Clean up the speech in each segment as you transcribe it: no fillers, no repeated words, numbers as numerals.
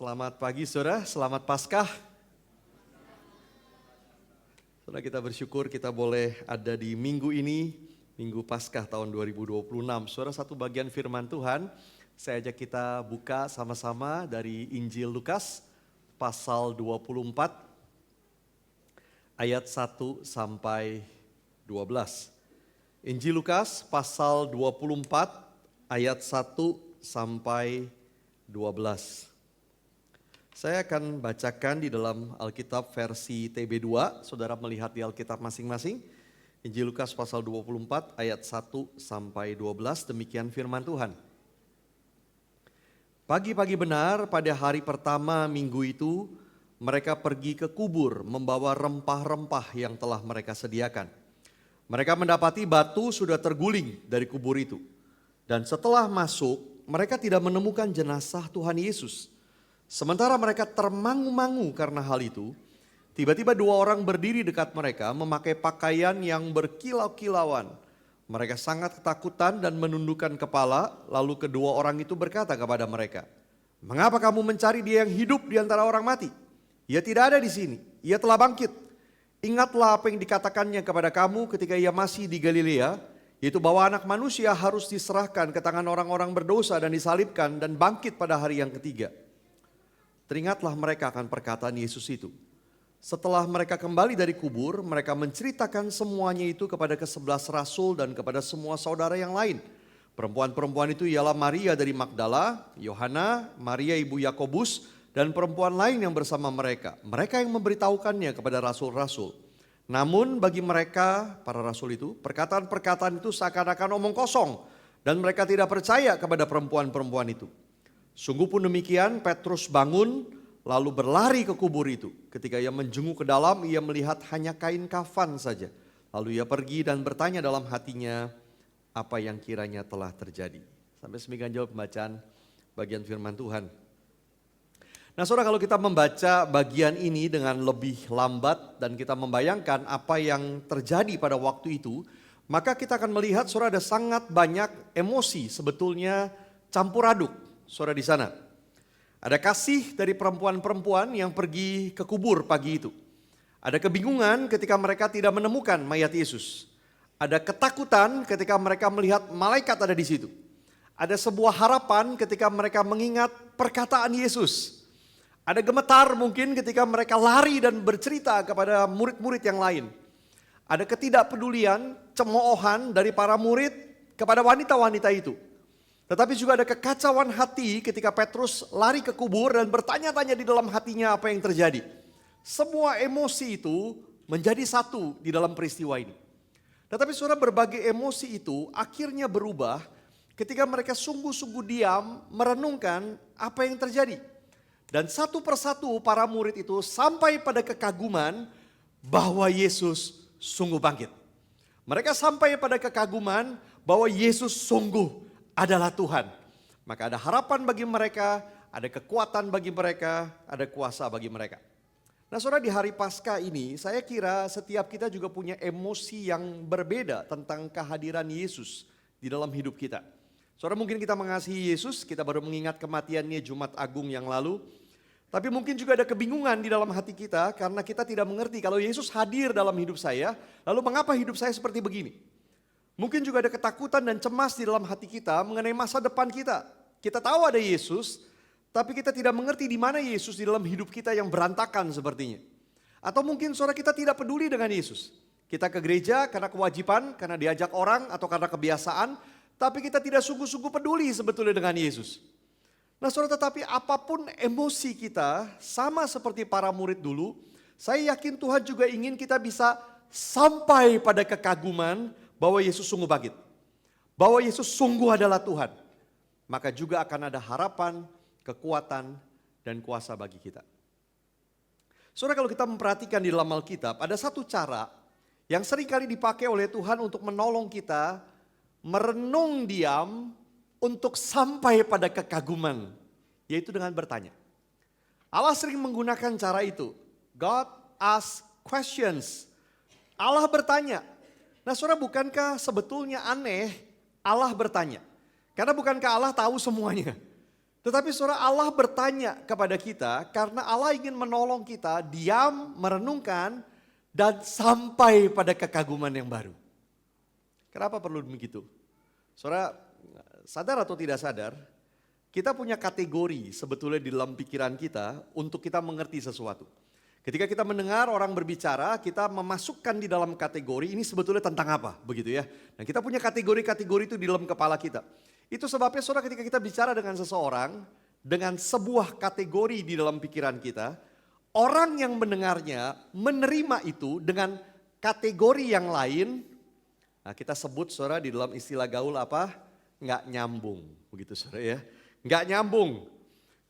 Selamat pagi saudara, selamat Paskah. Saudara, kita bersyukur kita boleh ada di minggu ini, Minggu Paskah tahun 2026. Saudara, satu bagian firman Tuhan, saya ajak kita buka sama-sama dari Injil Lukas pasal 24 ayat 1 sampai 12. Injil Lukas pasal 24 ayat 1 sampai 12. Saya akan bacakan di dalam Alkitab versi TB2, saudara melihat di Alkitab masing-masing. Injil Lukas pasal 24 ayat 1 sampai 12, demikian firman Tuhan. Pagi-pagi benar pada hari pertama minggu itu, mereka pergi ke kubur membawa rempah-rempah yang telah mereka sediakan. Mereka mendapati batu sudah terguling dari kubur itu. Dan setelah masuk, mereka tidak menemukan jenazah Tuhan Yesus. Sementara mereka termangu-mangu karena hal itu, tiba-tiba dua orang berdiri dekat mereka memakai pakaian yang berkilau-kilauan. Mereka sangat ketakutan dan menundukkan kepala, lalu kedua orang itu berkata kepada mereka, "Mengapa kamu mencari dia yang hidup di antara orang mati? Ia tidak ada di sini, ia telah bangkit. Ingatlah apa yang dikatakannya kepada kamu ketika ia masih di Galilea, yaitu bahwa anak manusia harus diserahkan ke tangan orang-orang berdosa dan disalibkan dan bangkit pada hari yang ketiga." Teringatlah mereka akan perkataan Yesus itu. Setelah mereka kembali dari kubur, mereka menceritakan semuanya itu kepada ke-11 rasul dan kepada semua saudara yang lain. Perempuan-perempuan itu ialah Maria dari Magdala, Yohana, Maria ibu Yakobus, dan perempuan lain yang bersama mereka. Mereka yang memberitahukannya kepada rasul-rasul. Namun bagi mereka, para rasul itu, perkataan-perkataan itu seakan-akan omong kosong. Dan mereka tidak percaya kepada perempuan-perempuan itu. Sungguh pun demikian, Petrus bangun lalu berlari ke kubur itu. Ketika ia menjenguk ke dalam, ia melihat hanya kain kafan saja. Lalu ia pergi dan bertanya dalam hatinya apa yang kiranya telah terjadi. Sampai semikian jawab pembacaan bagian firman Tuhan. Nah saudara, kalau kita membaca bagian ini dengan lebih lambat dan kita membayangkan apa yang terjadi pada waktu itu, maka kita akan melihat saudara ada sangat banyak emosi sebetulnya campur aduk. Saudara di sana, ada kasih dari perempuan-perempuan yang pergi ke kubur pagi itu. Ada kebingungan ketika mereka tidak menemukan mayat Yesus. Ada ketakutan ketika mereka melihat malaikat ada di situ. Ada sebuah harapan ketika mereka mengingat perkataan Yesus. Ada gemetar mungkin ketika mereka lari dan bercerita kepada murid-murid yang lain. Ada ketidakpedulian, cemoohan dari para murid kepada wanita-wanita itu. Tetapi juga ada kekacauan hati ketika Petrus lari ke kubur dan bertanya-tanya di dalam hatinya apa yang terjadi. Semua emosi itu menjadi satu di dalam peristiwa ini. Tetapi saudara, berbagai emosi itu akhirnya berubah ketika mereka sungguh-sungguh diam merenungkan apa yang terjadi. Dan satu persatu para murid itu sampai pada kekaguman bahwa Yesus sungguh bangkit. Mereka sampai pada kekaguman bahwa Yesus sungguh adalah Tuhan. Maka ada harapan bagi mereka, ada kekuatan bagi mereka, ada kuasa bagi mereka. Nah saudara, di hari Paskah ini saya kira setiap kita juga punya emosi yang berbeda tentang kehadiran Yesus di dalam hidup kita. Saudara, mungkin kita mengasihi Yesus, kita baru mengingat kematiannya Jumat Agung yang lalu. Tapi mungkin juga ada kebingungan di dalam hati kita karena kita tidak mengerti kalau Yesus hadir dalam hidup saya, lalu mengapa hidup saya seperti begini? Mungkin juga ada ketakutan dan cemas di dalam hati kita mengenai masa depan kita. Kita tahu ada Yesus, tapi kita tidak mengerti di mana Yesus di dalam hidup kita yang berantakan sepertinya. Atau mungkin saudara kita tidak peduli dengan Yesus. Kita ke gereja karena kewajiban, karena diajak orang atau karena kebiasaan, tapi kita tidak sungguh-sungguh peduli sebetulnya dengan Yesus. Nah saudara, tetapi apapun emosi kita sama seperti para murid dulu, saya yakin Tuhan juga ingin kita bisa sampai pada kekaguman bahwa Yesus sungguh bangkit. Bahwa Yesus sungguh adalah Tuhan. Maka juga akan ada harapan, kekuatan, dan kuasa bagi kita. Saudara, kalau kita memperhatikan di dalam Alkitab, ada satu cara yang seringkali dipakai oleh Tuhan untuk menolong kita merenung diam untuk sampai pada kekaguman. Yaitu dengan bertanya. Allah sering menggunakan cara itu. God asks questions. Allah bertanya. Nah saudara, bukankah sebetulnya aneh Allah bertanya? Karena bukankah Allah tahu semuanya? Tetapi saudara, Allah bertanya kepada kita karena Allah ingin menolong kita diam, merenungkan, dan sampai pada kekaguman yang baru. Kenapa perlu begitu? Saudara, sadar atau tidak sadar, kita punya kategori sebetulnya di dalam pikiran kita untuk kita mengerti sesuatu. Ketika kita mendengar orang berbicara, kita memasukkan di dalam kategori ini sebetulnya tentang apa, begitu ya. Nah, kita punya kategori-kategori itu di dalam kepala kita. Itu sebabnya saudara, ketika kita bicara dengan seseorang, dengan sebuah kategori di dalam pikiran kita, orang yang mendengarnya menerima itu dengan kategori yang lain. Nah, kita sebut saudara di dalam istilah gaul apa? Nggak nyambung, begitu saudara ya. Nggak nyambung.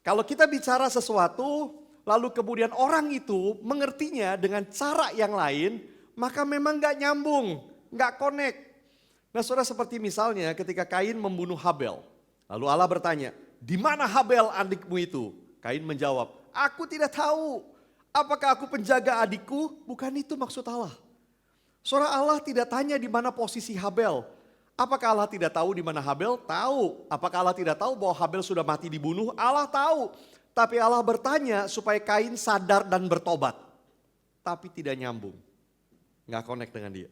Kalau kita bicara sesuatu, lalu kemudian orang itu mengertinya dengan cara yang lain, maka memang nggak nyambung, nggak connect. Nah saudara, seperti misalnya ketika Kain membunuh Habel. Lalu Allah bertanya, di mana Habel adikmu itu? Kain menjawab, aku tidak tahu. Apakah aku penjaga adikku? Bukan itu maksud Allah. Saudara, Allah tidak tanya di mana posisi Habel. Apakah Allah tidak tahu di mana Habel? Tahu. Apakah Allah tidak tahu bahwa Habel sudah mati dibunuh? Allah tahu. Tapi Allah bertanya supaya Kain sadar dan bertobat. Tapi tidak nyambung. Nggak connect dengan dia.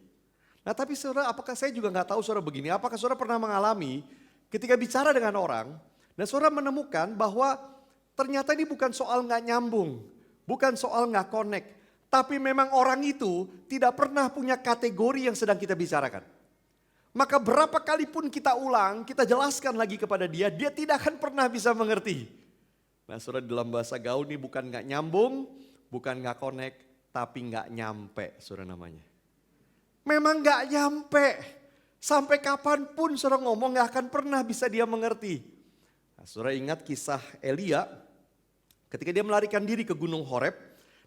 Nah tapi saudara, apakah saya juga nggak tahu saudara begini, apakah saudara pernah mengalami ketika bicara dengan orang, dan saudara menemukan bahwa ternyata ini bukan soal nggak nyambung, bukan soal nggak connect, tapi memang orang itu tidak pernah punya kategori yang sedang kita bicarakan. Maka berapa kali pun kita ulang, kita jelaskan lagi kepada dia, dia tidak akan pernah bisa mengerti. Nah saudara, dalam bahasa gaul ini bukan nggak nyambung, bukan nggak connect, tapi nggak nyampe saudara namanya. Memang gak nyampe. Sampai kapanpun saudara ngomong gak akan pernah bisa dia mengerti. Nah, saudara ingat kisah Elia ketika dia melarikan diri ke Gunung Horeb.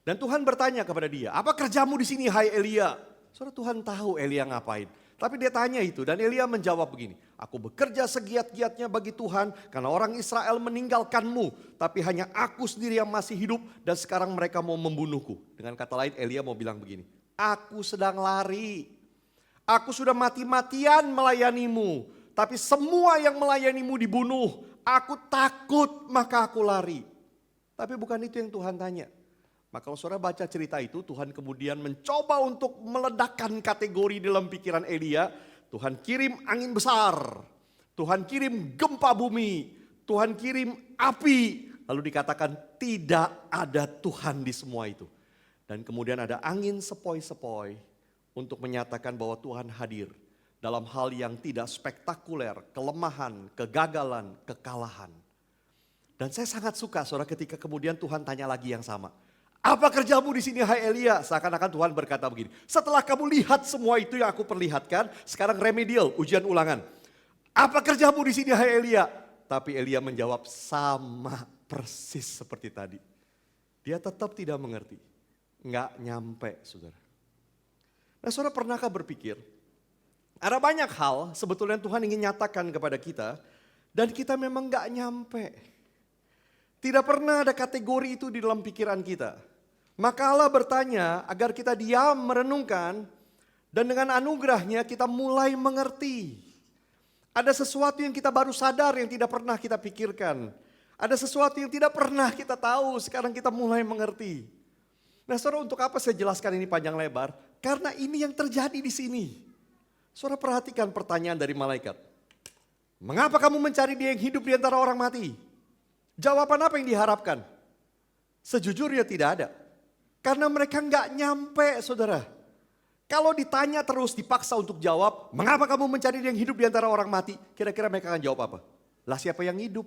Dan Tuhan bertanya kepada dia, apa kerjamu di sini hai Elia? Saudara, Tuhan tahu Elia ngapain. Tapi dia tanya itu dan Elia menjawab begini. Aku bekerja segiat-giatnya bagi Tuhan karena orang Israel meninggalkanmu. Tapi hanya aku sendiri yang masih hidup dan sekarang mereka mau membunuhku. Dengan kata lain Elia mau bilang begini. Aku sedang lari, aku sudah mati-matian melayanimu, tapi semua yang melayanimu dibunuh, aku takut maka aku lari. Tapi bukan itu yang Tuhan tanya. Maka kalau saudara baca cerita itu, Tuhan kemudian mencoba untuk meledakkan kategori dalam pikiran Elia. Tuhan kirim angin besar, Tuhan kirim gempa bumi, Tuhan kirim api. Lalu dikatakan tidak ada Tuhan di semua itu. Dan kemudian ada angin sepoi-sepoi untuk menyatakan bahwa Tuhan hadir dalam hal yang tidak spektakuler, kelemahan, kegagalan, kekalahan. Dan saya sangat suka saudara ketika kemudian Tuhan tanya lagi yang sama. Apa kerjamu di sini hai Elia? Seakan-akan Tuhan berkata begini. Setelah kamu lihat semua itu yang aku perlihatkan, sekarang remedial, ujian ulangan. Apa kerjamu di sini hai Elia? Tapi Elia menjawab sama persis seperti tadi. Dia tetap tidak mengerti. Nggak nyampe saudara. Nah saudara, pernahkah berpikir ada banyak hal sebetulnya Tuhan ingin nyatakan kepada kita dan kita memang nggak nyampe. Tidak pernah ada kategori itu di dalam pikiran kita. Maka Allah bertanya agar kita diam merenungkan dan dengan anugerahnya kita mulai mengerti. Ada sesuatu yang kita baru sadar yang tidak pernah kita pikirkan. Ada sesuatu yang tidak pernah kita tahu, sekarang kita mulai mengerti. Nah saudara, untuk apa saya jelaskan ini panjang lebar? Karena ini yang terjadi di sini. Saudara perhatikan pertanyaan dari malaikat. Mengapa kamu mencari dia yang hidup di antara orang mati? Jawaban apa yang diharapkan? Sejujurnya tidak ada. Karena mereka nggak nyampe saudara. Kalau ditanya terus dipaksa untuk jawab, mengapa kamu mencari dia yang hidup di antara orang mati? Kira-kira mereka akan jawab apa? Lah siapa yang hidup?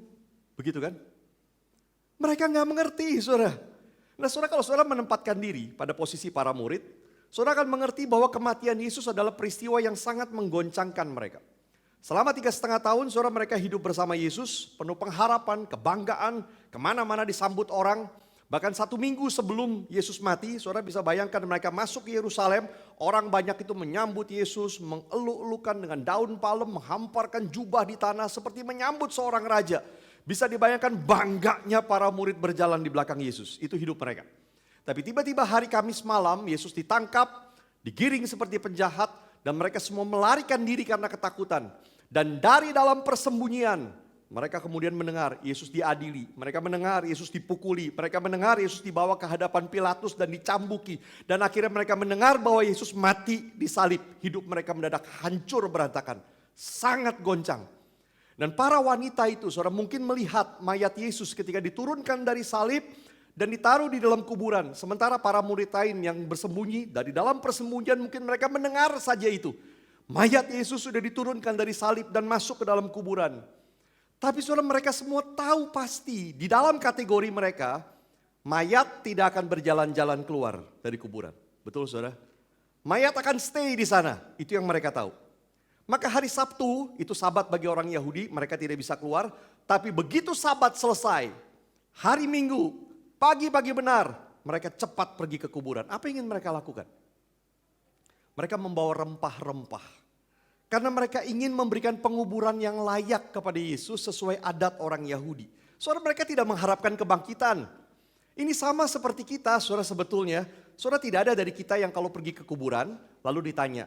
Begitu kan? Mereka nggak mengerti saudara. Nah saudara, kalau saudara menempatkan diri pada posisi para murid, saudara akan mengerti bahwa kematian Yesus adalah peristiwa yang sangat menggoncangkan mereka. Selama 3,5 tahun saudara mereka hidup bersama Yesus, penuh pengharapan, kebanggaan, kemana-mana disambut orang. Bahkan 1 minggu sebelum Yesus mati, saudara bisa bayangkan mereka masuk ke Yerusalem, orang banyak itu menyambut Yesus, mengeluk-elukan dengan daun palem, menghamparkan jubah di tanah seperti menyambut seorang raja. Bisa dibayangkan bangganya para murid berjalan di belakang Yesus. Itu hidup mereka. Tapi tiba-tiba hari Kamis malam Yesus ditangkap, digiring seperti penjahat. Dan mereka semua melarikan diri karena ketakutan. Dan dari dalam persembunyian Mereka kemudian mendengar Yesus diadili, mereka mendengar Yesus dipukuli, mereka mendengar Yesus dibawa ke hadapan Pilatus dan dicambuki. Dan akhirnya mereka mendengar bahwa Yesus mati disalib. Hidup mereka mendadak hancur berantakan, sangat goncang. Dan para wanita itu, saudara, mungkin melihat mayat Yesus ketika diturunkan dari salib dan ditaruh di dalam kuburan. Sementara para murid lain yang bersembunyi, dari dalam persembunyian mungkin mereka mendengar saja itu. Mayat Yesus sudah diturunkan dari salib dan masuk ke dalam kuburan. Tapi saudara, mereka semua tahu pasti di dalam kategori mereka, mayat tidak akan berjalan-jalan keluar dari kuburan. Betul saudara? Mayat akan stay di sana, itu yang mereka tahu. Maka hari Sabtu, itu Sabat bagi orang Yahudi, mereka tidak bisa keluar. Tapi begitu Sabat selesai, hari Minggu, pagi-pagi benar, mereka cepat pergi ke kuburan. Apa yang ingin mereka lakukan? Mereka membawa rempah-rempah. Karena mereka ingin memberikan penguburan yang layak kepada Yesus sesuai adat orang Yahudi. Saudara, mereka tidak mengharapkan kebangkitan. Ini sama seperti kita, saudara, sebetulnya. Saudara, tidak ada dari kita yang kalau pergi ke kuburan lalu ditanya,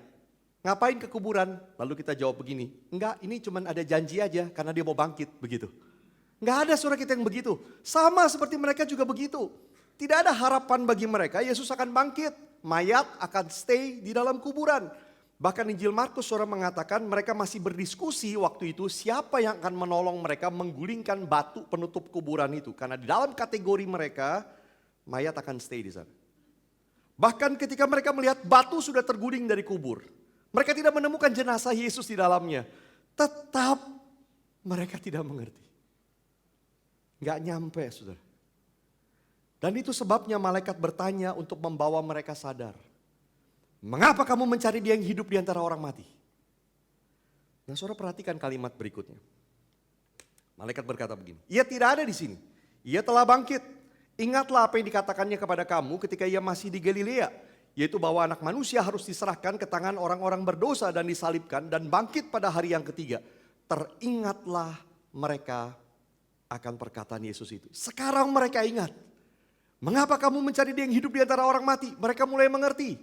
ngapain ke kuburan? Lalu kita jawab begini, enggak, ini cuma ada janji aja karena dia mau bangkit, begitu. Enggak ada saudara kita yang begitu. Sama seperti mereka juga begitu. Tidak ada harapan bagi mereka Yesus akan bangkit. Mayat akan stay di dalam kuburan. Bahkan Injil Markus saudara mengatakan mereka masih berdiskusi waktu itu siapa yang akan menolong mereka menggulingkan batu penutup kuburan itu. Karena di dalam kategori mereka mayat akan stay di sana. Bahkan ketika mereka melihat batu sudah terguling dari kubur. Mereka tidak menemukan jenazah Yesus di dalamnya. Tetap mereka tidak mengerti. Gak nyampe saudara. Dan itu sebabnya malaikat bertanya untuk membawa mereka sadar. Mengapa kamu mencari dia yang hidup di antara orang mati? Nah saudara perhatikan kalimat berikutnya. Malaikat berkata begini, ia tidak ada di sini. Ia telah bangkit. Ingatlah apa yang dikatakannya kepada kamu ketika ia masih di Galilea. Yaitu bahwa anak manusia harus diserahkan ke tangan orang-orang berdosa dan disalibkan dan bangkit pada hari yang ketiga. Teringatlah mereka akan perkataan Yesus itu. Sekarang mereka ingat. Mengapa kamu mencari dia yang hidup di antara orang mati? Mereka mulai mengerti.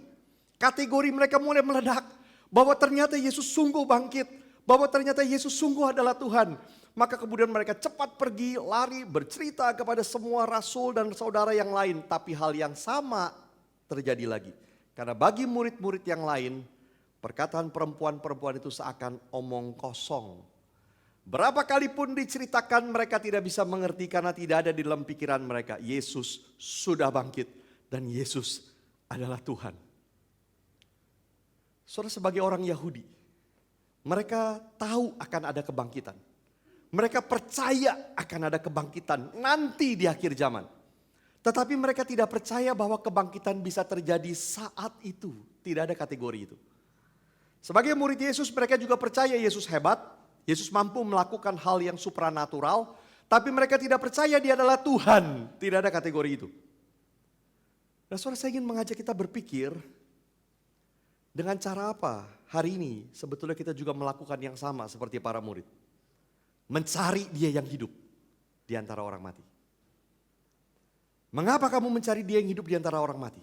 Kategori mereka mulai meledak. Bahwa ternyata Yesus sungguh bangkit. Bahwa ternyata Yesus sungguh adalah Tuhan. Maka kemudian mereka cepat pergi, lari, bercerita kepada semua rasul dan saudara yang lain. Tapi hal yang sama terjadi lagi. Karena bagi murid-murid yang lain, perkataan perempuan-perempuan itu seakan omong kosong. Berapa kali pun diceritakan mereka tidak bisa mengerti karena tidak ada di dalam pikiran mereka. Yesus sudah bangkit dan Yesus adalah Tuhan. Saudara, sebagai orang Yahudi, mereka tahu akan ada kebangkitan. Mereka percaya akan ada kebangkitan nanti di akhir zaman. Tetapi mereka tidak percaya bahwa kebangkitan bisa terjadi saat itu. Tidak ada kategori itu. Sebagai murid Yesus, mereka juga percaya Yesus hebat. Yesus mampu melakukan hal yang supranatural. Tapi mereka tidak percaya dia adalah Tuhan. Tidak ada kategori itu. Nah saudara, saya ingin mengajak kita berpikir, dengan cara apa hari ini sebetulnya kita juga melakukan yang sama seperti para murid. Mencari dia yang hidup di antara orang mati. Mengapa kamu mencari dia yang hidup di antara orang mati?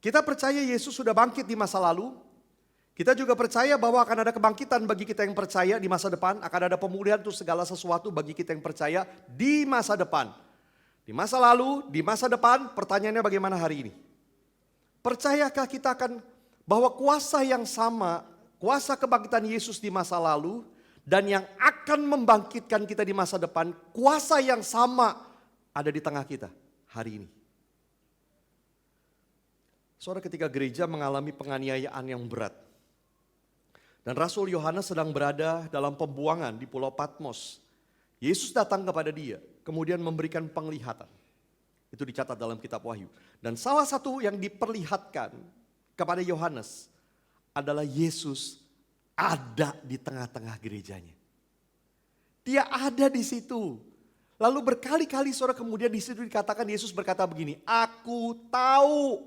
Kita percaya Yesus sudah bangkit di masa lalu. Kita juga percaya bahwa akan ada kebangkitan bagi kita yang percaya di masa depan. Akan ada pemulihan untuk segala sesuatu bagi kita yang percaya di masa depan. Di masa lalu, di masa depan, pertanyaannya bagaimana hari ini? Percayakah kita akan bahwa kuasa yang sama, kuasa kebangkitan Yesus di masa lalu dan yang akan membangkitkan kita di masa depan, kuasa yang sama ada di tengah kita hari ini. Saudara, ketika gereja mengalami penganiayaan yang berat dan Rasul Yohanes sedang berada dalam pembuangan di Pulau Patmos, Yesus datang kepada dia, kemudian memberikan penglihatan. Itu dicatat dalam kitab Wahyu. Dan salah satu yang diperlihatkan kepada Yohanes adalah Yesus ada di tengah-tengah gerejanya. Dia ada di situ. Lalu berkali-kali saudara kemudian di situ dikatakan Yesus berkata begini, aku tahu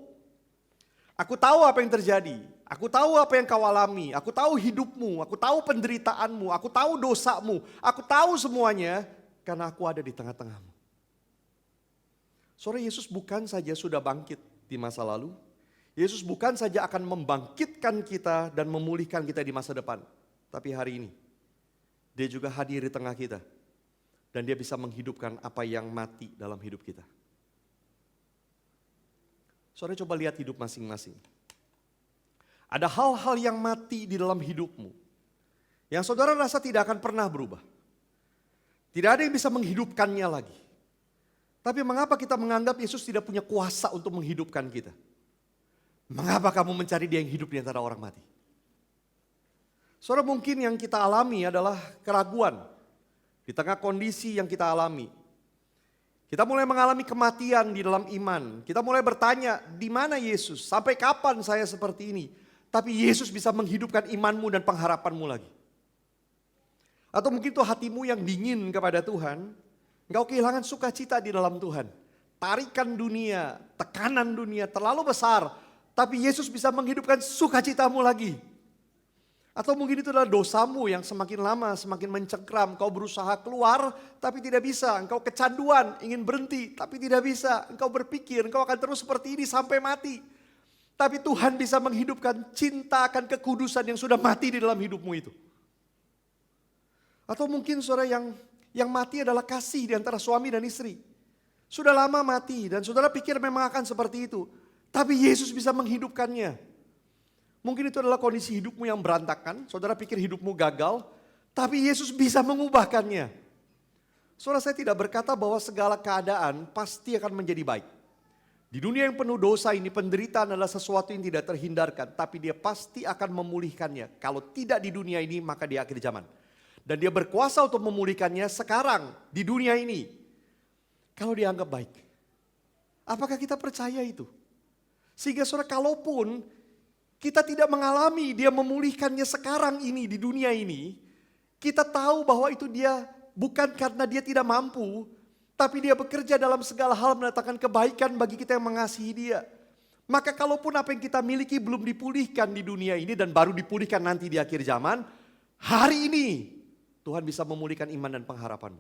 apa yang terjadi. Aku tahu apa yang kau alami. Aku tahu hidupmu. Aku tahu penderitaanmu. Aku tahu dosamu. Aku tahu semuanya karena aku ada di tengah-tengahmu. Saudara, Yesus bukan saja sudah bangkit di masa lalu. Yesus bukan saja akan membangkitkan kita dan memulihkan kita di masa depan. Tapi hari ini, dia juga hadir di tengah kita. Dan dia bisa menghidupkan apa yang mati dalam hidup kita. Saudara coba lihat hidup masing-masing. Ada hal-hal yang mati di dalam hidupmu. Yang saudara rasa tidak akan pernah berubah. Tidak ada yang bisa menghidupkannya lagi. Tapi mengapa kita menganggap Yesus tidak punya kuasa untuk menghidupkan kita? Mengapa kamu mencari dia yang hidup di antara orang mati? Saudara, mungkin yang kita alami adalah keraguan di tengah kondisi yang kita alami. Kita mulai mengalami kematian di dalam iman. Kita mulai bertanya, di mana Yesus? Sampai kapan saya seperti ini? Tapi Yesus bisa menghidupkan imanmu dan pengharapanmu lagi. Atau mungkin itu hatimu yang dingin kepada Tuhan. Engkau kehilangan sukacita di dalam Tuhan. Tarikan dunia, tekanan dunia terlalu besar. Tapi Yesus bisa menghidupkan sukacitamu lagi. Atau mungkin itu adalah dosamu yang semakin lama semakin mencengkram. Kau berusaha keluar tapi tidak bisa. Engkau kecanduan, ingin berhenti tapi tidak bisa. Engkau berpikir engkau akan terus seperti ini sampai mati. Tapi Tuhan bisa menghidupkan cinta akan kekudusan yang sudah mati di dalam hidupmu itu. Atau mungkin saudara yang mati adalah kasih di antara suami dan istri. Sudah lama mati dan saudara pikir memang akan seperti itu. Tapi Yesus bisa menghidupkannya. Mungkin itu adalah kondisi hidupmu yang berantakan, saudara pikir hidupmu gagal, tapi Yesus bisa mengubahkannya. Saudara, saya tidak berkata bahwa segala keadaan pasti akan menjadi baik. Di dunia yang penuh dosa ini penderitaan adalah sesuatu yang tidak terhindarkan, tapi dia pasti akan memulihkannya. Kalau tidak di dunia ini maka di akhir zaman. Dan dia berkuasa untuk memulihkannya sekarang di dunia ini. Kalau dianggap baik. Apakah kita percaya itu? Sehingga saudara kalaupun kita tidak mengalami dia memulihkannya sekarang ini di dunia ini. Kita tahu bahwa itu dia bukan karena dia tidak mampu. Tapi dia bekerja dalam segala hal mendatangkan kebaikan bagi kita yang mengasihi dia. Maka kalaupun apa yang kita miliki belum dipulihkan di dunia ini dan baru dipulihkan nanti di akhir zaman. Hari ini Tuhan bisa memulihkan iman dan pengharapanmu.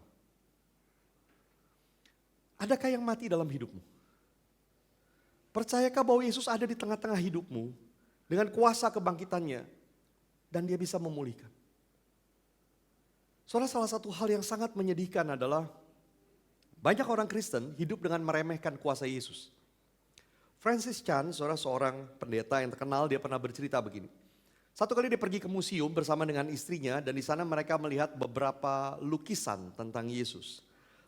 Adakah yang mati dalam hidupmu? Percayakah bahwa Yesus ada di tengah-tengah hidupmu? Dengan kuasa kebangkitannya. Dan dia bisa memulihkan. Saudara, salah satu hal yang sangat menyedihkan adalah banyak orang Kristen hidup dengan meremehkan kuasa Yesus. Francis Chan, saudara, seorang pendeta yang terkenal, dia pernah bercerita begini. Satu kali dia pergi ke museum bersama dengan istrinya dan di sana mereka melihat beberapa lukisan tentang Yesus.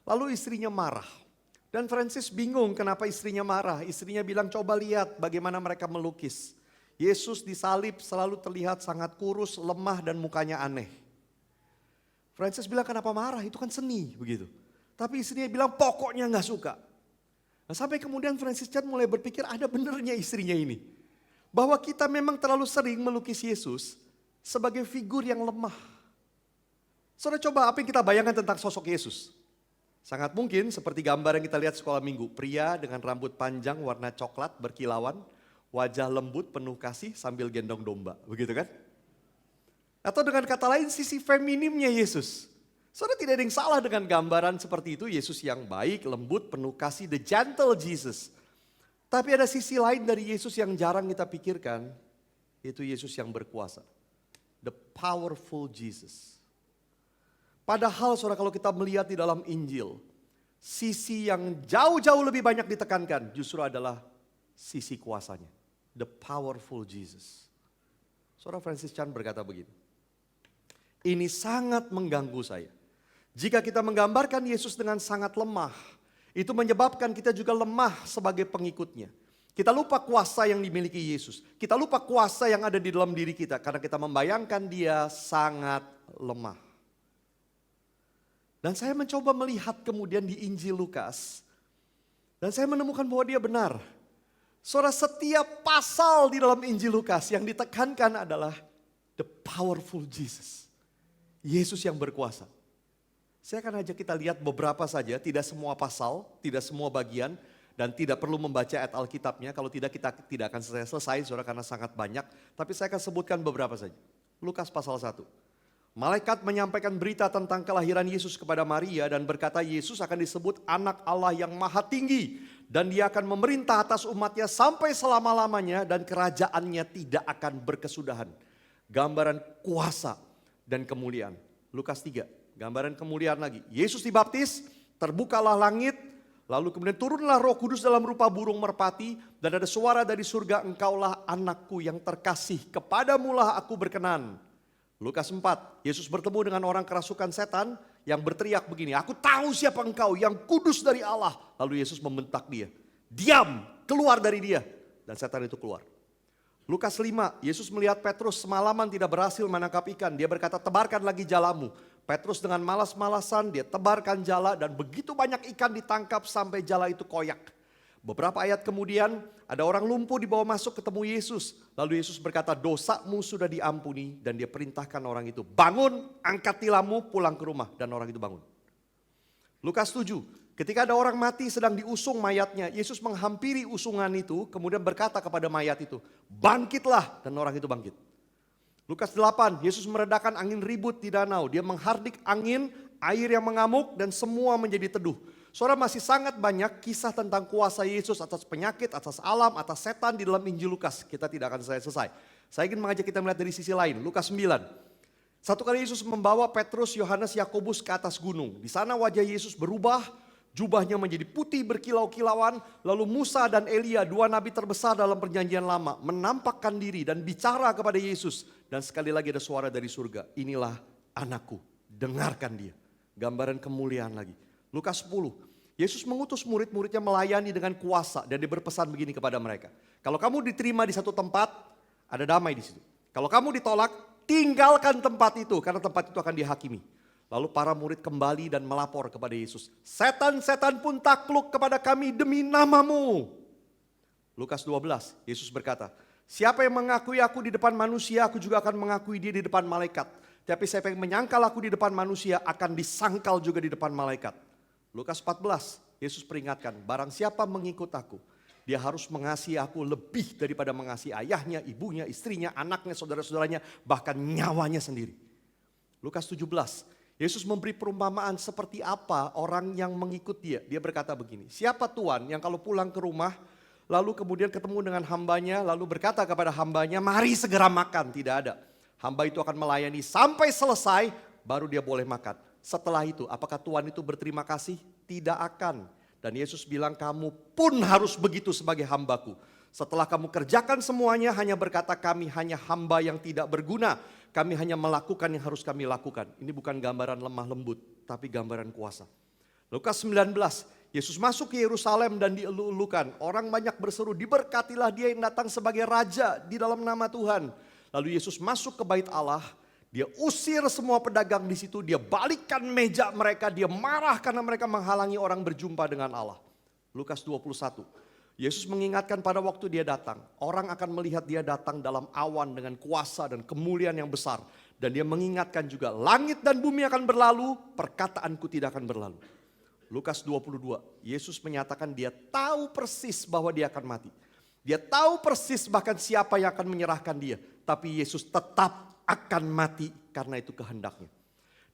Lalu istrinya marah. Dan Francis bingung kenapa istrinya marah. Istrinya bilang, coba lihat bagaimana mereka melukis. Yesus disalib selalu terlihat sangat kurus, lemah dan mukanya aneh. Francis bilang kenapa marah, itu kan seni begitu. Tapi istrinya bilang pokoknya gak suka. Nah, sampai kemudian Francis Chan mulai berpikir ada benernya istrinya ini. Bahwa kita memang terlalu sering melukis Yesus sebagai figur yang lemah. Saudara coba apa yang kita bayangkan tentang sosok Yesus. Sangat mungkin seperti gambar yang kita lihat sekolah minggu. Pria dengan rambut panjang warna coklat berkilauan. Wajah lembut penuh kasih sambil gendong domba, begitu kan? Atau dengan kata lain sisi feminimnya Yesus. Saudara tidak ada yang salah dengan gambaran seperti itu, Yesus yang baik, lembut, penuh kasih, the gentle Jesus. Tapi ada sisi lain dari Yesus yang jarang kita pikirkan, yaitu Yesus yang berkuasa. The powerful Jesus. Padahal saudara kalau kita melihat di dalam Injil, sisi yang jauh-jauh lebih banyak ditekankan justru adalah sisi kuasanya. The powerful Jesus. Saudara Francis Chan berkata begini. Ini sangat mengganggu saya. Jika kita menggambarkan Yesus dengan sangat lemah, itu menyebabkan kita juga lemah sebagai pengikutnya. Kita lupa kuasa yang dimiliki Yesus. Kita lupa kuasa yang ada di dalam diri kita karena kita membayangkan dia sangat lemah. Dan saya mencoba melihat kemudian di Injil Lukas. Dan saya menemukan bahwa dia benar. Saudara, setiap pasal di dalam Injil Lukas yang ditekankan adalah the powerful Jesus. Yesus yang berkuasa. Saya akan ajak kita lihat beberapa saja, tidak semua pasal, tidak semua bagian, dan tidak perlu membaca ayat Alkitabnya. Kalau tidak kita tidak akan selesai saudara karena sangat banyak. Tapi saya akan sebutkan beberapa saja. Lukas pasal 1. Malaikat menyampaikan berita tentang kelahiran Yesus kepada Maria dan berkata Yesus akan disebut anak Allah yang maha tinggi. Dan dia akan memerintah atas umatnya sampai selama-lamanya dan kerajaannya tidak akan berkesudahan. Gambaran kuasa dan kemuliaan. Lukas 3, gambaran kemuliaan lagi. Yesus dibaptis, terbukalah langit, lalu kemudian turunlah Roh Kudus dalam rupa burung merpati, dan ada suara dari surga, engkaulah anakku yang terkasih, kepadamulah aku berkenan. Lukas 4, Yesus bertemu dengan orang kerasukan setan yang berteriak begini, aku tahu siapa engkau yang kudus dari Allah. Lalu Yesus membentak dia, diam, keluar dari dia. Dan setan itu keluar. Lukas 5, Yesus melihat Petrus semalaman tidak berhasil menangkap ikan. Dia berkata, tebarkan lagi jalamu. Petrus dengan malas-malasan, dia tebarkan jala dan begitu banyak ikan ditangkap sampai jala itu koyak. Beberapa ayat kemudian, ada orang lumpuh dibawa masuk ketemu Yesus. Lalu Yesus berkata, dosamu sudah diampuni. Dan dia perintahkan orang itu, bangun, angkat tilammu, pulang ke rumah. Dan orang itu bangun. Lukas 7, ketika ada orang mati sedang diusung mayatnya, Yesus menghampiri usungan itu, kemudian berkata kepada mayat itu, bangkitlah, dan orang itu bangkit. Lukas 8, Yesus meredakan angin ribut di danau, dia menghardik angin, air yang mengamuk, dan semua menjadi teduh. Saudara, masih sangat banyak kisah tentang kuasa Yesus atas penyakit, atas alam, atas setan di dalam Injil Lukas. Kita tidak akan selesai. Saya ingin mengajak kita melihat dari sisi lain, Lukas 9. Satu kali Yesus membawa Petrus, Yohanes, Yakobus ke atas gunung. Di sana wajah Yesus berubah, jubahnya menjadi putih berkilau-kilauan. Lalu Musa dan Elia, dua nabi terbesar dalam perjanjian lama, menampakkan diri dan bicara kepada Yesus. Dan sekali lagi ada suara dari surga, inilah anakku, dengarkan dia. Gambaran kemuliaan lagi. Lukas 10, Yesus mengutus murid-muridnya melayani dengan kuasa. Dan dia berpesan begini kepada mereka, kalau kamu diterima di satu tempat, ada damai di situ. Kalau kamu ditolak, tinggalkan tempat itu, karena tempat itu akan dihakimi. Lalu para murid kembali dan melapor kepada Yesus. Setan-setan pun takluk kepada kami demi namamu. Lukas 12, Yesus berkata, siapa yang mengakui aku di depan manusia, aku juga akan mengakui dia di depan malaikat. Tapi siapa yang menyangkal aku di depan manusia, akan disangkal juga di depan malaikat. Lukas 14, Yesus peringatkan, barang siapa mengikut aku, dia harus mengasihi aku lebih daripada mengasihi ayahnya, ibunya, istrinya, anaknya, saudara-saudaranya, bahkan nyawanya sendiri. Lukas 17, Yesus memberi perumpamaan seperti apa orang yang mengikut dia. Dia berkata begini, siapa tuan yang kalau pulang ke rumah, lalu kemudian ketemu dengan hambanya, lalu berkata kepada hambanya, mari segera makan. Tidak ada. Hamba itu akan melayani sampai selesai, baru dia boleh makan. Setelah itu, apakah tuan itu berterima kasih? Tidak akan. Dan Yesus bilang, kamu pun harus begitu sebagai hambaku. Setelah kamu kerjakan semuanya, hanya berkata kami hanya hamba yang tidak berguna. Kami hanya melakukan yang harus kami lakukan. Ini bukan gambaran lemah lembut, tapi gambaran kuasa. Lukas 19, Yesus masuk ke Yerusalem dan dielu-elukan. Orang banyak berseru, diberkatilah dia yang datang sebagai raja di dalam nama Tuhan. Lalu Yesus masuk ke bait Allah. Dia usir semua pedagang di situ, dia balikkan meja mereka, dia marah karena mereka menghalangi orang berjumpa dengan Allah. Lukas 21, Yesus mengingatkan pada waktu dia datang, orang akan melihat dia datang dalam awan dengan kuasa dan kemuliaan yang besar. Dan dia mengingatkan juga, langit dan bumi akan berlalu, perkataanku tidak akan berlalu. Lukas 22, Yesus menyatakan dia tahu persis bahwa dia akan mati. Dia tahu persis bahkan siapa yang akan menyerahkan dia. Tapi Yesus tetap akan mati karena itu kehendaknya.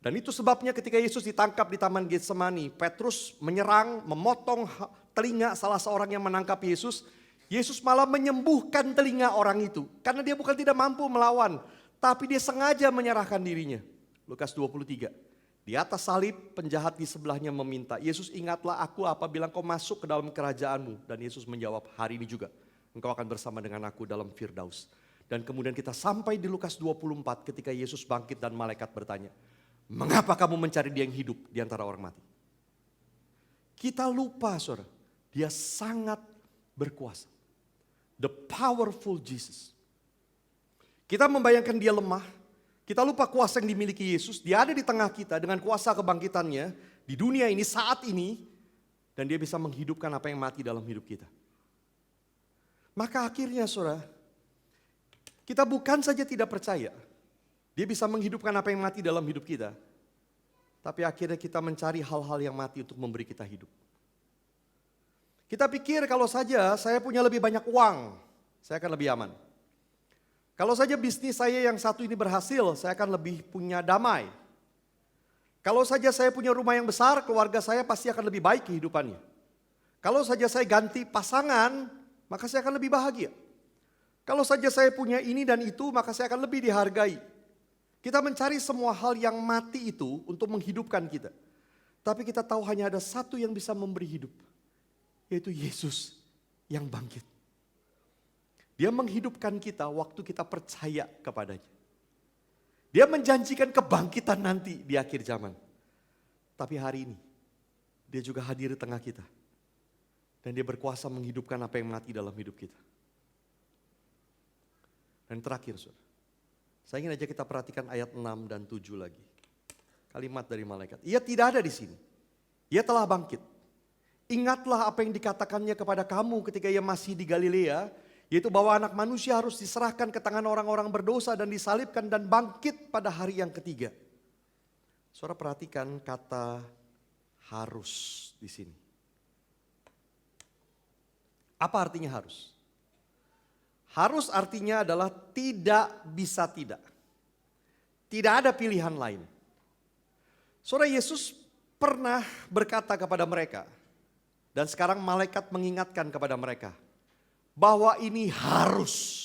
Dan itu sebabnya ketika Yesus ditangkap di Taman Getsemani, Petrus menyerang, memotong telinga salah seorang yang menangkap Yesus. Yesus malah menyembuhkan telinga orang itu. Karena dia bukan tidak mampu melawan, tapi dia sengaja menyerahkan dirinya. Lukas 23, di atas salib penjahat di sebelahnya meminta, Yesus ingatlah aku apabila engkau masuk ke dalam kerajaanmu. Dan Yesus menjawab, hari ini juga engkau akan bersama dengan aku dalam Firdaus. Dan kemudian kita sampai di Lukas 24 ketika Yesus bangkit dan malaikat bertanya, mengapa kamu mencari dia yang hidup di antara orang mati? Kita lupa saudara, dia sangat berkuasa. The powerful Jesus. Kita membayangkan dia lemah, kita lupa kuasa yang dimiliki Yesus, dia ada di tengah kita dengan kuasa kebangkitannya di dunia ini saat ini. Dan dia bisa menghidupkan apa yang mati dalam hidup kita. Maka akhirnya saudara, kita bukan saja tidak percaya, dia bisa menghidupkan apa yang mati dalam hidup kita. Tapi akhirnya kita mencari hal-hal yang mati untuk memberi kita hidup. Kita pikir kalau saja saya punya lebih banyak uang, saya akan lebih aman. Kalau saja bisnis saya yang satu ini berhasil, saya akan lebih punya damai. Kalau saja saya punya rumah yang besar, keluarga saya pasti akan lebih baik kehidupannya. Kalau saja saya ganti pasangan, maka saya akan lebih bahagia. Kalau saja saya punya ini dan itu, maka saya akan lebih dihargai. Kita mencari semua hal yang mati itu untuk menghidupkan kita. Tapi kita tahu hanya ada satu yang bisa memberi hidup, yaitu Yesus yang bangkit. Dia menghidupkan kita waktu kita percaya kepadanya. Dia menjanjikan kebangkitan nanti di akhir zaman. Tapi hari ini, dia juga hadir di tengah kita. Dan dia berkuasa menghidupkan apa yang mati dalam hidup kita. Dan terakhir, saudara, saya ingin aja kita perhatikan ayat 6 dan 7 lagi. Kalimat dari malaikat. Ia tidak ada di sini. Ia telah bangkit. Ingatlah apa yang dikatakannya kepada kamu ketika ia masih di Galilea, yaitu bahwa Anak Manusia harus diserahkan ke tangan orang-orang berdosa dan disalibkan dan bangkit pada hari yang ketiga. Saudara perhatikan kata harus di sini. Apa artinya harus? Harus artinya adalah tidak bisa tidak. Tidak ada pilihan lain. Saudara, Yesus pernah berkata kepada mereka, dan sekarang malaikat mengingatkan kepada mereka, bahwa ini harus.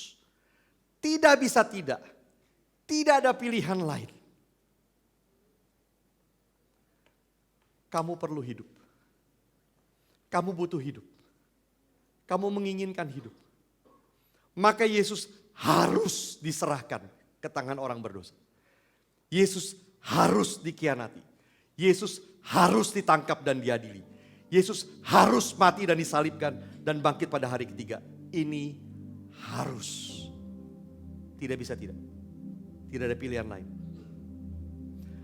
Tidak bisa tidak. Tidak ada pilihan lain. Kamu perlu hidup. Kamu butuh hidup. Kamu menginginkan hidup. Maka Yesus harus diserahkan ke tangan orang berdosa. Yesus harus dikhianati. Yesus harus ditangkap dan diadili. Yesus harus mati dan disalibkan dan bangkit pada hari ketiga. Ini harus. Tidak bisa tidak. Tidak ada pilihan lain.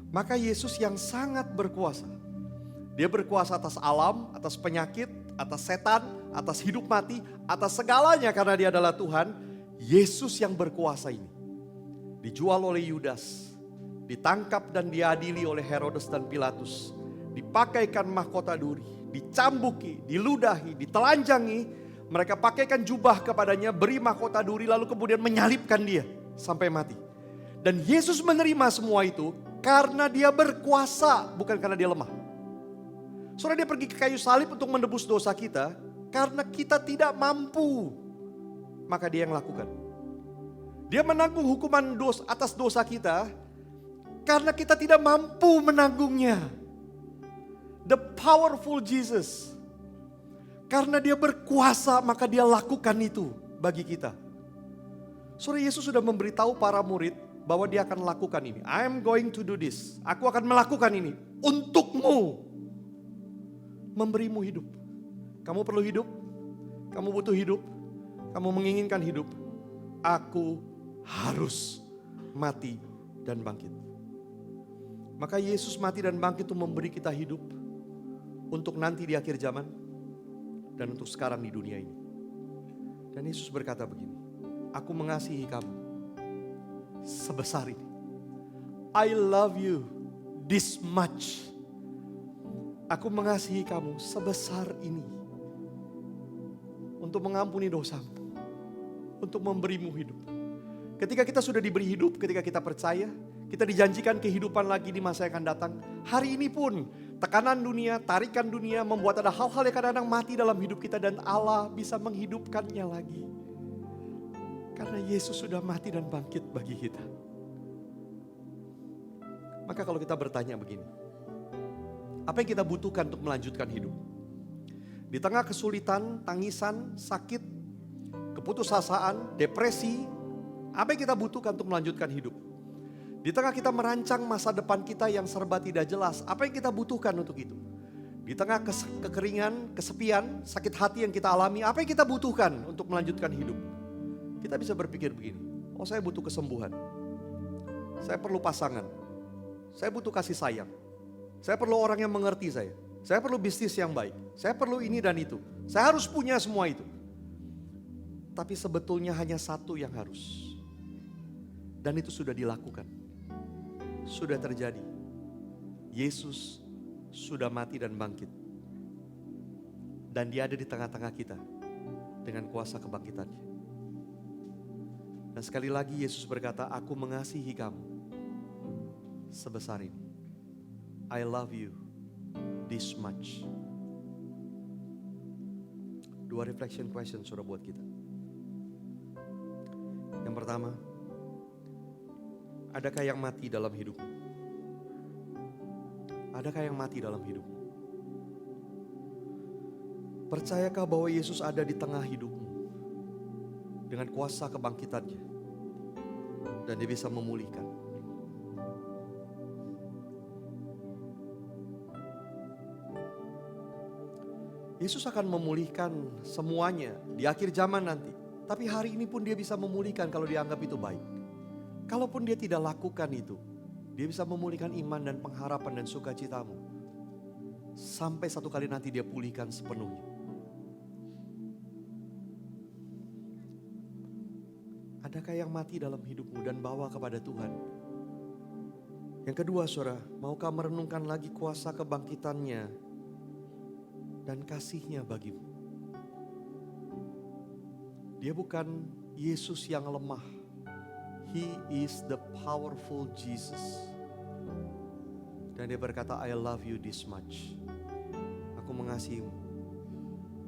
Maka Yesus yang sangat berkuasa. Dia berkuasa atas alam, atas penyakit, atas setan, atas hidup mati, atas segalanya karena dia adalah Tuhan. Yesus yang berkuasa ini dijual oleh Yudas. Ditangkap dan diadili oleh Herodes dan Pilatus. Dipakaikan mahkota duri, dicambuki, diludahi, ditelanjangi. Mereka pakaikan jubah kepadanya, beri mahkota duri lalu kemudian menyalibkan dia sampai mati. Dan Yesus menerima semua itu karena dia berkuasa, bukan karena dia lemah. Saudara, dia pergi ke kayu salib untuk menebus dosa kita karena kita tidak mampu. Maka dia yang lakukan. Dia menanggung hukuman atas dosa kita karena kita tidak mampu menanggungnya. The powerful Jesus. Karena dia berkuasa maka dia lakukan itu bagi kita. Saudara, Yesus sudah memberitahu para murid bahwa dia akan lakukan ini. I'm going to do this. Aku akan melakukan ini untukmu. Memberimu hidup. Kamu perlu hidup. Kamu butuh hidup. Kamu menginginkan hidup. Aku harus mati dan bangkit. Maka Yesus mati dan bangkit itu memberi kita hidup untuk nanti di akhir zaman dan untuk sekarang di dunia ini. Dan Yesus berkata begini, aku mengasihi kamu sebesar ini. I love you this much. Aku mengasihi kamu sebesar ini untuk mengampuni dosamu, untuk memberimu hidup. Ketika kita sudah diberi hidup, ketika kita percaya, kita dijanjikan kehidupan lagi di masa yang akan datang. Hari ini pun tekanan dunia, tarikan dunia membuat ada hal-hal yang kadang-kadang mati dalam hidup kita dan Allah bisa menghidupkannya lagi. Karena Yesus sudah mati dan bangkit bagi kita. Maka kalau kita bertanya begini, apa yang kita butuhkan untuk melanjutkan hidup? Di tengah kesulitan, tangisan, sakit, keputusasaan, depresi, apa yang kita butuhkan untuk melanjutkan hidup? Di tengah kita merancang masa depan kita yang serba tidak jelas, apa yang kita butuhkan untuk itu? Di tengah kekeringan, kesepian, sakit hati yang kita alami, apa yang kita butuhkan untuk melanjutkan hidup? Kita bisa berpikir begini, oh saya butuh kesembuhan, saya perlu pasangan, saya butuh kasih sayang, saya perlu orang yang mengerti saya perlu bisnis yang baik, saya perlu ini dan itu, saya harus punya semua itu. Tapi sebetulnya hanya satu yang harus, dan itu sudah dilakukan. Sudah terjadi. Yesus sudah mati dan bangkit. Dan dia ada di tengah-tengah kita dengan kuasa kebangkitannya. Dan sekali lagi Yesus berkata, aku mengasihi kamu sebesar ini. I love you this much. Dua reflection question sudah buat kita. Yang pertama, Adakah yang mati dalam hidupmu? Adakah yang mati dalam hidupmu? Percayakah bahwa Yesus ada di tengah hidupmu dengan kuasa kebangkitannya dan Dia bisa memulihkan? Yesus akan memulihkan semuanya di akhir zaman nanti. Tapi hari ini pun Dia bisa memulihkan kalau dianggap itu baik. Kalaupun Dia tidak lakukan itu, Dia bisa memulihkan iman dan pengharapan dan sukacitamu. Sampai satu kali nanti Dia pulihkan sepenuhnya. Adakah yang mati dalam hidupmu dan bawa kepada Tuhan? Yang kedua, saudara, maukah merenungkan lagi kuasa kebangkitannya dan kasih-Nya bagimu? Dia bukan Yesus yang lemah. He is the powerful Jesus. Dan Dia berkata, I love you this much. Aku mengasihimu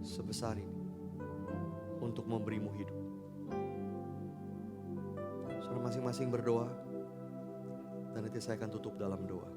sebesar ini untuk memberimu hidup. Saudara masing-masing berdoa, dan nanti saya akan tutup dalam doa.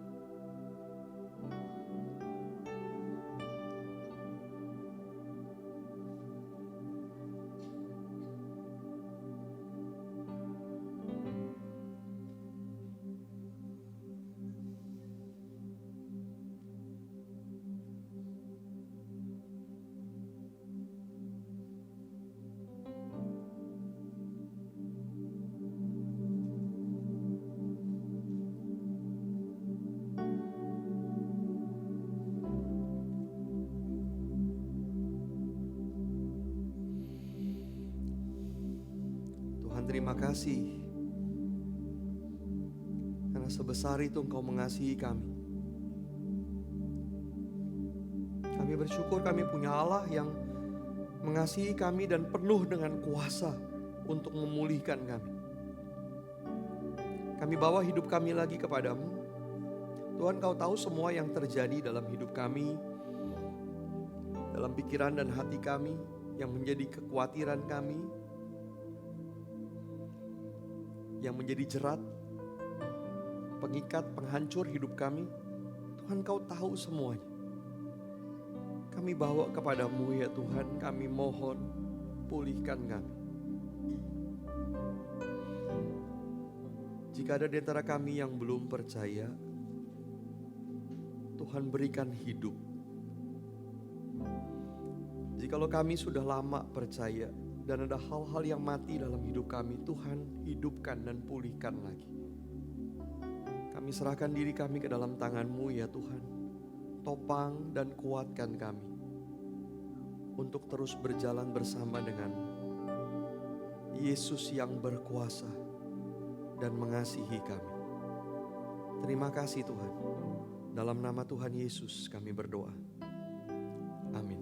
Tuhan, terima kasih karena sebesar itu Engkau mengasihi kami. Kami bersyukur kami punya Allah yang mengasihi kami dan penuh dengan kuasa untuk memulihkan kami. Kami bawa hidup kami lagi kepadamu. Tuhan, Kau tahu semua yang terjadi dalam hidup kami, dalam pikiran dan hati kami, yang menjadi kekhawatiran kami, yang menjadi jerat, pengikat, penghancur hidup kami. Tuhan, Kau tahu semuanya. Kami bawa kepadamu ya Tuhan, kami mohon pulihkan kami. Jika ada di antara kami yang belum percaya, Tuhan berikan hidup. Jikalau kami sudah lama percaya dan ada hal-hal yang mati dalam hidup kami, Tuhan hidupkan dan pulihkan lagi. Kami serahkan diri kami ke dalam tangan-Mu ya Tuhan. Topang dan kuatkan kami untuk terus berjalan bersama dengan Yesus yang berkuasa dan mengasihi kami. Terima kasih Tuhan. Dalam nama Tuhan Yesus kami berdoa. Amin.